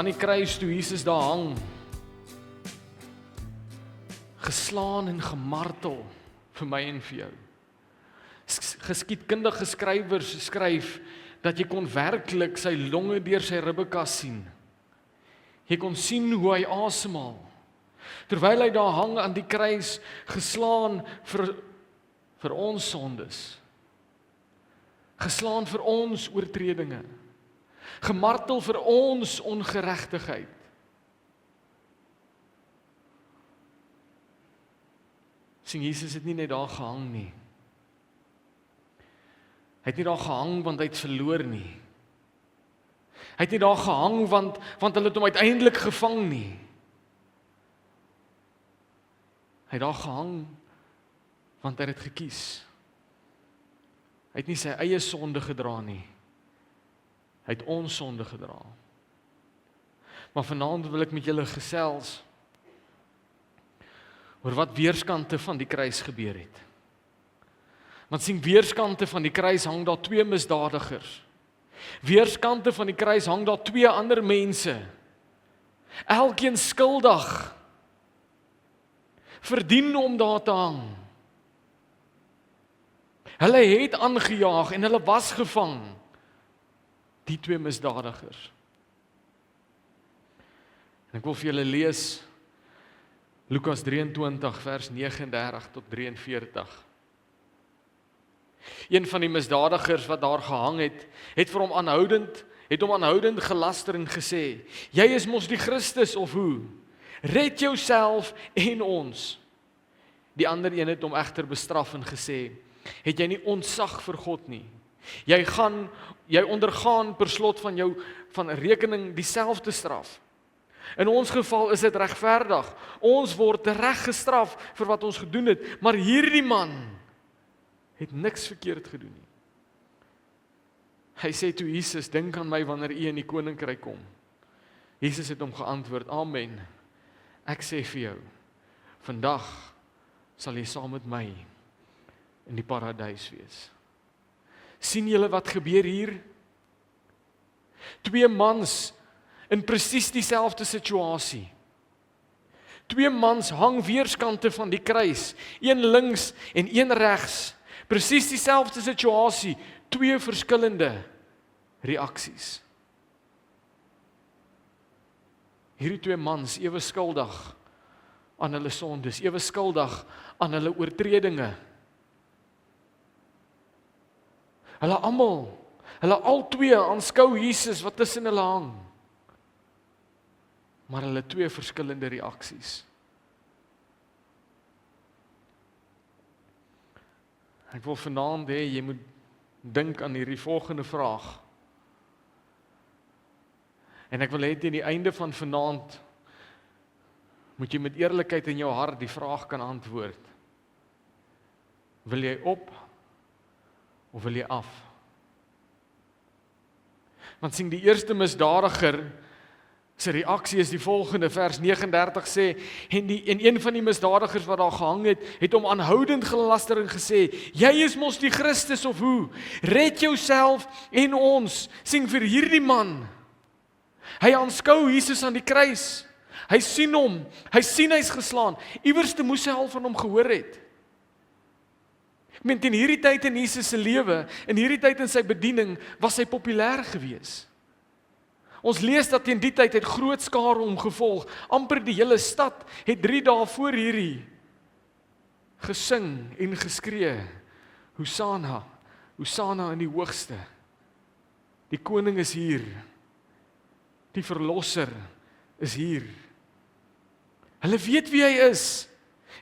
dan die kruis toe Jesus daar hang, geslaan en gemartel vir my en vir jou. Geskiedkundige skrywers skryf dat jy kon werklik sy longe deur sy ribbekas sien. Jy kon sien hoe hy asemhaal, terwyl hy daar hang aan die kruis, geslaan vir ons sondes, geslaan vir ons oortredinge, gemartel vir ons ongeregtigheid. Sien, Jesus het nie net daar gehang nie. Hy het nie daar gehang want hy het verloor nie. Hy het nie daar gehang want hulle het hom uiteindelik gevang nie. Hy het daar gehang want hy het gekies. Hy het nie sy eie sonde gedra nie. Hy het ons sonde gedra. Maar vanaand wil ek met julle gesels oor wat weerskante van die kruis gebeur het. Want sien, weerskante van die kruis hang daar twee misdadigers. Weerskante van die kruis hang daar twee ander mense. Elkeen skuldig. Verdien om daar te hang. Hulle het aangejaag en hulle was gevang. Die twee misdadigers. En ek wil vir julle lees Lukas 23 vers 39 tot 43. Een van die misdadigers wat daar gehang het vir hom aanhoudend gelaster en gesê, jy is mos die Christus of hoe? Red jouself en ons. Die ander een het hom egter bestraf en gesê, het jy nie ontzag vir God nie? Jy ondergaan per slot van rekening dieselfde straf. In ons geval is dit regverdig. Ons word reg gestraf vir wat ons gedoen het, maar hierdie man het niks verkeerd gedoen nie. Hy sê toe Jesus, dink aan my wanneer u in die koninkryk kom. Jesus het hom geantwoord, amen. Ek sê vir jou, vandag sal jy saam met my in die paradys wees. Sien julle wat gebeur hier? Twee mans in presies dieselfde situasie. Twee mans hang weerskante van die kruis, een links en een regs. Presies dieselfde situasie, twee verskillende reaksies. Hierdie twee mans, ewe skuldig aan hulle sondes, ewe skuldig aan hulle oortredinge. Hulle albei aanskou Jesus wat tussen hulle hang. Maar hulle twee verskillende reaksies. Ek wil vanaand hê, jy moet dink aan hierdie volgende vraag. En ek wil hê teen die einde van vanaand, moet jy met eerlikheid in jou hart die vraag kan antwoord. Wil jy op, of wil jy af? Want sien, die eerste misdadiger, sy reaksie is die volgende, vers 39 sê, en een van die misdadigers wat daar gehang het hom aanhoudend gelaster en gesê, jy is mos die Christus of hoe? Red jouself en ons. Sien vir hierdie man, hy aanskou Jesus aan die kruis, hy sien hom, hy sien hy's geslaan, iewers te moes hy al van hom gehoor het. Ek meen, in hierdie tyd in Jesus se lewe, in hierdie tyd in sy bediening, was hy populêr gewees. Ons lees dat teen die tyd het groot skare hom gevolg, amper die hele stad het 3 dae voor hierdie gesing en geskree, Hosanna, Hosanna in die hoogste. Die koning is hier, die verlosser is hier. Hulle weet wie hy is,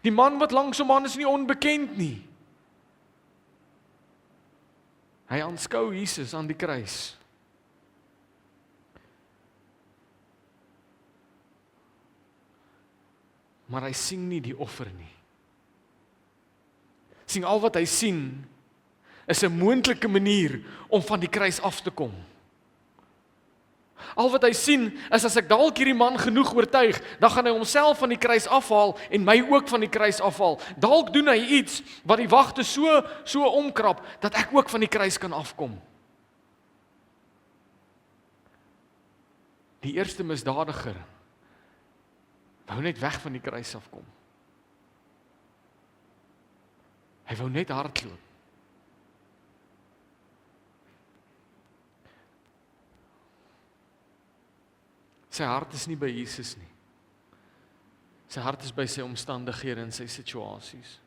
die man wat langs hom aan is nie onbekend nie. Hy aanskou Jesus aan die kruis. Maar hy sien nie die offer nie. Sien, al wat hy sien, is 'n moontlike manier om van die kruis af te kom. Al wat hy sien, is as ek dalk hierdie man genoeg oortuig, dan gaan hy homself van die kruis afhaal, en my ook van die kruis afhaal. Dalk doen hy iets, wat die wagte so omkrap, dat ek ook van die kruis kan afkom. Die eerste misdadiger wou net weg van die kruis afkom. Hy wou net hardloop. Sy hart is nie by Jesus nie. Sy hart is by sy omstandighede en sy situasies.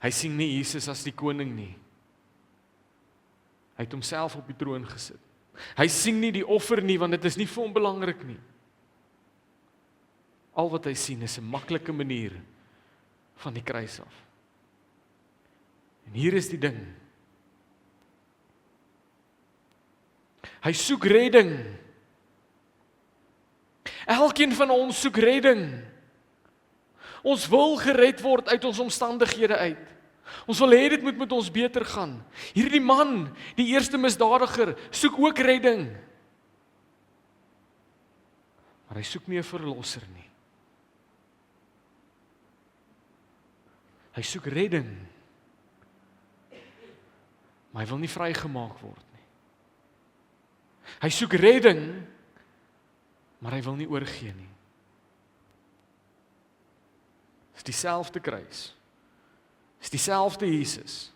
Hy sien nie Jesus as die koning nie. Hy het homself op die troon gesit. Hy sien nie die offer nie, want dit is nie vir hom belangrik nie. Al wat hy sien is 'n maklike manier van die kruis af. En hier is die ding. Hy soek redding. Elkeen van ons soek redding. Ons wil gered word uit ons omstandighede uit. Ons wil hê dit moet met ons beter gaan. Hierdie man, die eerste misdadiger, soek ook redding. Maar hy soek nie 'n verlosser nie. Hy soek redding. Maar hy wil nie vrygemaak word nie. Hy soek redding, maar hy wil nie oorgee nie. Dis dieselfde kruis. Dis dieselfde Jesus.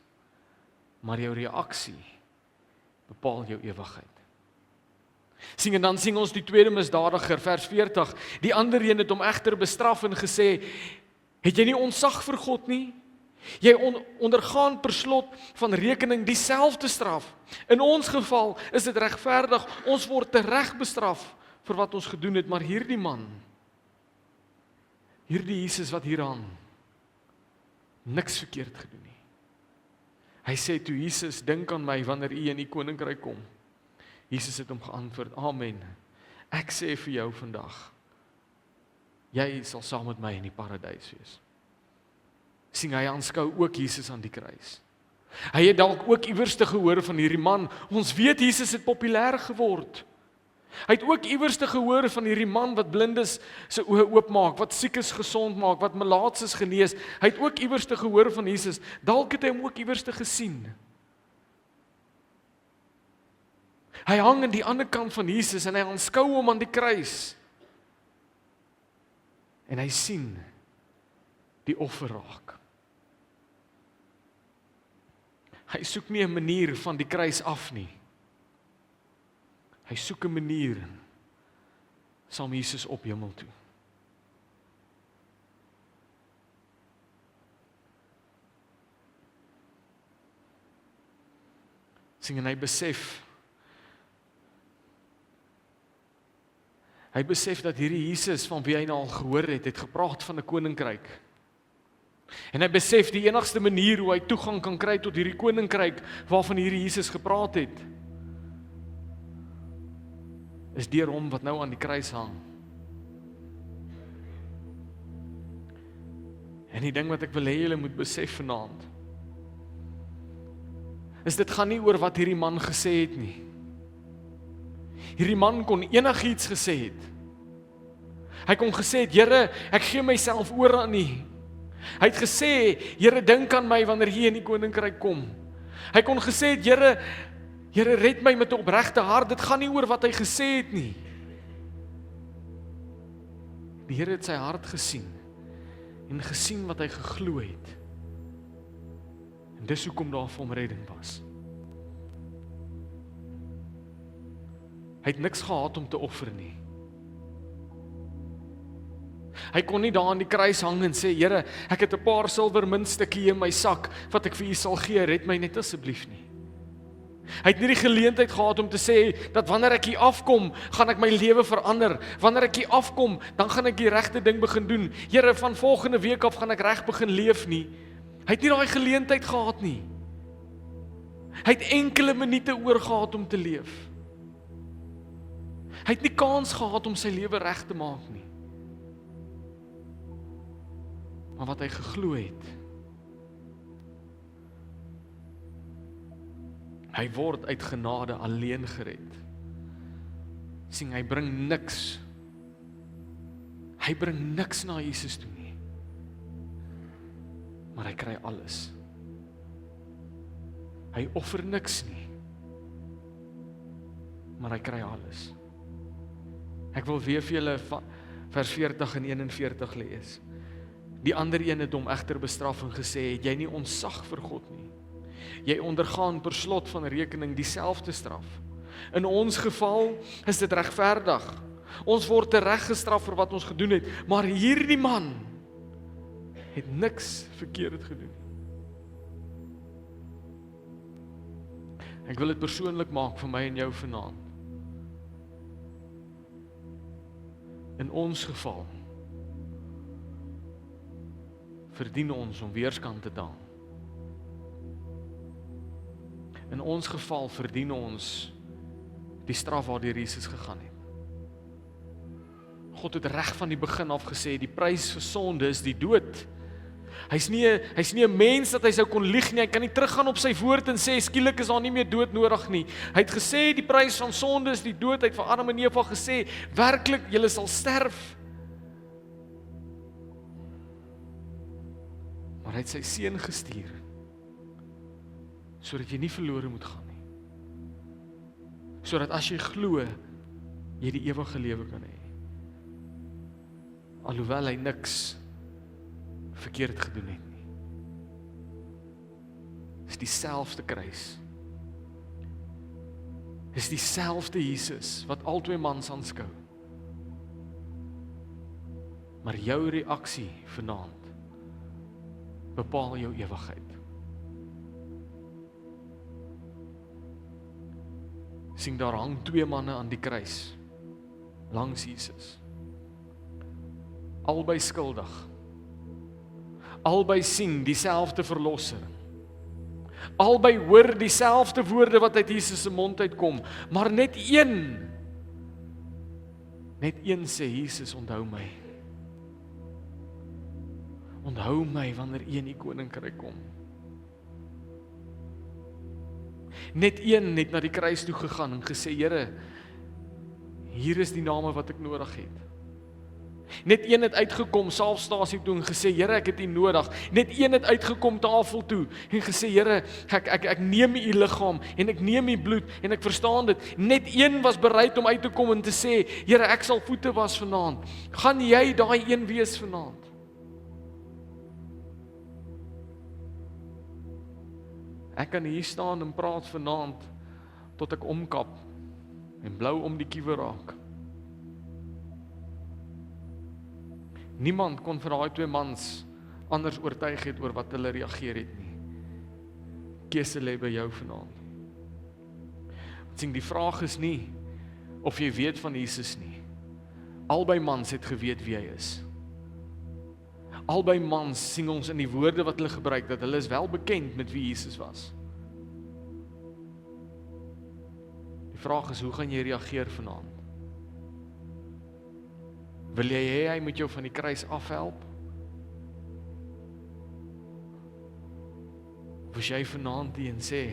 Maar jou reaksie bepaal jou ewigheid. Sien, en dan sien ons die tweede misdadiger, vers 40. Die ander een het hom egter bestraf en gesê, het jy nie ontzag vir God nie? Jy ondergaan per slot van rekening dieselfde straf. In ons geval is dit regverdig, ons word tereg bestraf vir wat ons gedoen het, maar hierdie man, hierdie Jesus wat hieraan niks verkeerd gedoen nie. Hy sê toe Jesus, dink aan my wanneer u in die koninkryk kom. Jesus het hom geantwoord, amen. Ek sê vir jou vandag, jy sal saam met my in die paradys wees. Sien, hy aanskou ook Jesus aan die kruis. Hy het dalk ook iewers te gehoor van hierdie man. Ons weet Jesus het populêr geword. Hy het ook iewers te gehoor van hierdie man wat blindes se oë oopmaak, wat siekes gesond maak, wat melaatses genees. Hy het ook iewers te gehoor van Jesus. Dalk het hy hom ook iewers te gesien. Hy hang aan die ander kant van Jesus en hy aanskou hom aan die kruis. En hy sien die offer raak. Hy soek nie 'n manier van die kruis af nie. Hy soek 'n manier saam Jesus op hemel toe. Sien, en hy besef dat hierdie Jesus van wie hy nou al gehoor het gepraat van 'n koninkryk. En hy besef die enigste manier hoe hy toegang kan kry tot hierdie koninkryk waarvan hierdie Jesus gepraat het, is deur hom wat nou aan die kruis hang. En die ding wat ek wil hê julle moet besef vanaand, is dit gaan nie oor wat hierdie man gesê het nie. Hierdie man kon enigiets gesê het. Hy kon gesê het, Here, ek gee myself oor aan U. Hy het gesê, Here, dink aan my wanneer jy in die koninkryk kom. Hy kon gesê het, Here, red my met 'n opregte hart. Dit gaan nie oor wat hy gesê het nie. Die Here het sy hart gesien en gesien wat hy geglo het. En dis hoekom daar vir hom redding was. Hy het niks gehad om te offer nie. Hy kon nie daar aan die kruis hang en sê, Here, ek het 'n paar silwermuntstukkie in my sak wat ek vir U sal gee, red my net asseblief nie. Hy het nie die geleentheid gehad om te sê dat wanneer ek hier afkom, gaan ek my lewe verander. Wanneer ek hier afkom, dan gaan ek die regte ding begin doen. Here, van volgende week af gaan ek reg begin leef nie. Hy het nie daai geleentheid gehad nie. Hy het enkele minute oor gehad om te leef. Hy het nie kans gehad om sy lewe reg te maak nie. Maar wat hy geglo het, hy word uit genade alleen gered. Sien, hy bring niks. Hy bring niks na Jesus toe nie. Maar hy kry alles. Hy offer niks nie. Maar hy kry alles. Ek wil weer vir julle vers 40 en 41 lees. Die ander een het hom egter bestraf en gesê, het jy nie ontzag vir God nie? Jy ondergaan per slot van rekening dieselfde straf. In ons geval is dit regverdig. Ons word tereggestraf vir wat ons gedoen het, maar hierdie man het niks verkeerd gedoen. Ek wil dit persoonlik maak vir my en jou vanaand. In ons geval verdien ons om weerskant te daal. In ons geval verdien ons die straf waardeur Jesus gegaan het. God het reg van die begin af gesê, die prys vir sonde is die dood. Hy's nie 'n mens dat hy sou kon lieg nie, hy kan nie teruggaan op sy woord en sê, skielik is daar nie meer dood nodig nie. Hy het gesê, die prys van sonde is die dood, hy het vir Adam en Eva gesê, werklik, julle sal sterf. Maar hy het sy seun gestuur, sodat jy nie verlore moet gaan nie. Sodat as jy glo, jy die ewige lewe kan hê. Alhoewel hy niks verkeerd gedoen het nie. Dis dieselfde kruis. Dis dieselfde Jesus wat albei mans aanskou. Maar jou reaksie vanaand bepaal jou ewigheid. Sien, daar hang 2 manne aan die kruis langs Jesus. Albei skuldig. Albei sien dieselfde verlosser. Albei hoor dieselfde woorde wat uit Jesus se mond uitkom, maar net een sê, Jesus, onthou my. Onthou my wanneer U in die koninkryk kom. Net een het na die kruis toe gegaan en gesê, Here, hier is die name wat ek nodig het. Net een het uitgekom salfstasie toe en gesê, Here, ek het U nodig. Net een het uitgekom tafel toe en gesê, Here, ek neem U liggaam en ek neem U bloed en ek verstaan dit. Net een was bereid om uit te kom en te sê, Here, ek sal voete was vanaand. Gaan jy daai een wees vanaand? Ek kan hier staan en praat vanaand tot ek omkap en blou om die kiewe raak. Niemand kon vir daai 2 mans anders oortuig het oor wat hulle reageer het nie. Keuse lê by jou vanaand. Die vraag is nie of jy weet van Jesus nie. Albei mans het geweet wie hy is. Albei mans sien ons in die woorde wat hulle gebruik, dat hulle is wel bekend met wie Jesus was. Die vraag is, hoe gaan jy reageer vanaand? Wil jy hê hy moet jou van die kruis afhelp? Of as jy vanaand die en sê,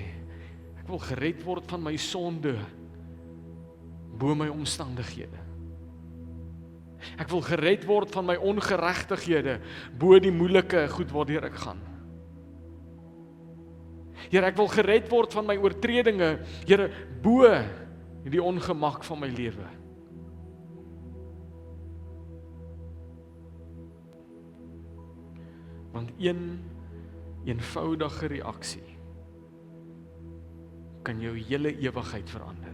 ek wil gered word van my sonde, bo my omstandighede. Ek wil gered word van my ongeregtighede, bo die moeilike goed waardeur ek gaan. Here, ek wil gered word van my oortredinge, Here, bo die ongemak van my lewe. Want een eenvoudige reaksie kan jou hele ewigheid verander.